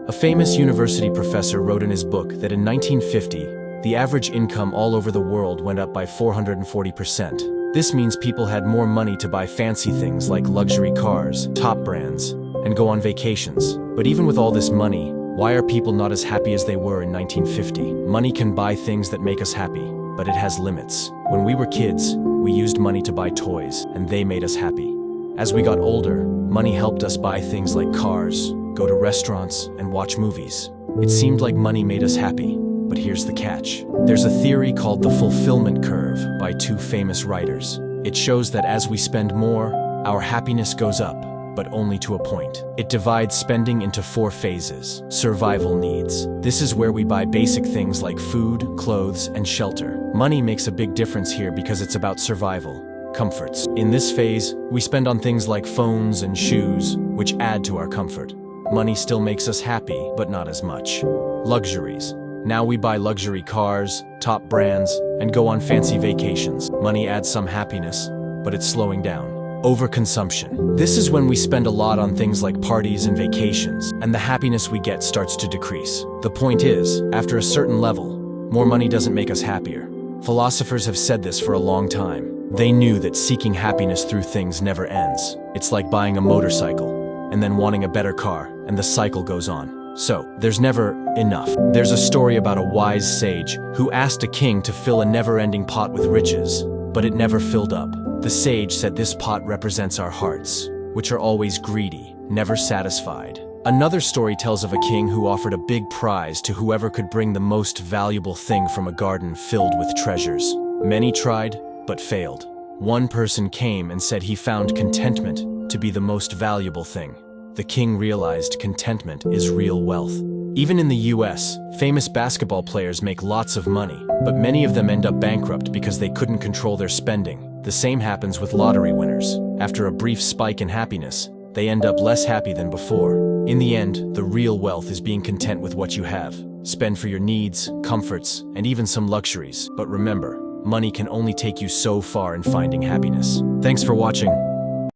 A famous university professor wrote in his book that in 1950, the average income all over the world went up by 440%. This means people had more money to buy fancy things like luxury cars, top brands, and go on vacations. But even with all this money, why are people not as happy as they were in 1950? Money can buy things that make us happy, but it has limits. When we were kids, we used money to buy toys, and they made us happy. As we got older, money helped us buy things like cars, go to restaurants, and watch movies. It seemed like money made us happy, but here's the catch. There's a theory called the fulfillment curve by two famous writers. It shows that as we spend more, our happiness goes up, but only to a point. It divides spending into 4 phases. Survival needs. This is where we buy basic things like food, clothes, and shelter. Money makes a big difference here because it's about survival. Comforts. In this phase, we spend on things like phones and shoes, which add to our comfort. Money still makes us happy, but not as much. Luxuries. Now we buy luxury cars, top brands, and go on fancy vacations. Money adds some happiness, but it's slowing down. Overconsumption. This is when we spend a lot on things like parties and vacations, and the happiness we get starts to decrease. The point is, after a certain level, more money doesn't make us happier. Philosophers have said this for a long time. They knew that seeking happiness through things never ends. It's like buying a motorcycle, and then wanting a better car, and the cycle goes on. So, there's never enough. There's a story about a wise sage who asked a king to fill a never-ending pot with riches, but it never filled up. The sage said this pot represents our hearts, which are always greedy, never satisfied. Another story tells of a king who offered a big prize to whoever could bring the most valuable thing from a garden filled with treasures. Many tried, but failed. One person came and said he found contentment to be the most valuable thing. The king realized contentment is real wealth. Even in the US, famous basketball players make lots of money, but many of them end up bankrupt because they couldn't control their spending. The same happens with lottery winners. After a brief spike in happiness, they end up less happy than before. In the end, the real wealth is being content with what you have. Spend for your needs, comforts, and even some luxuries. But remember, money can only take you so far in finding happiness. Thanks for watching.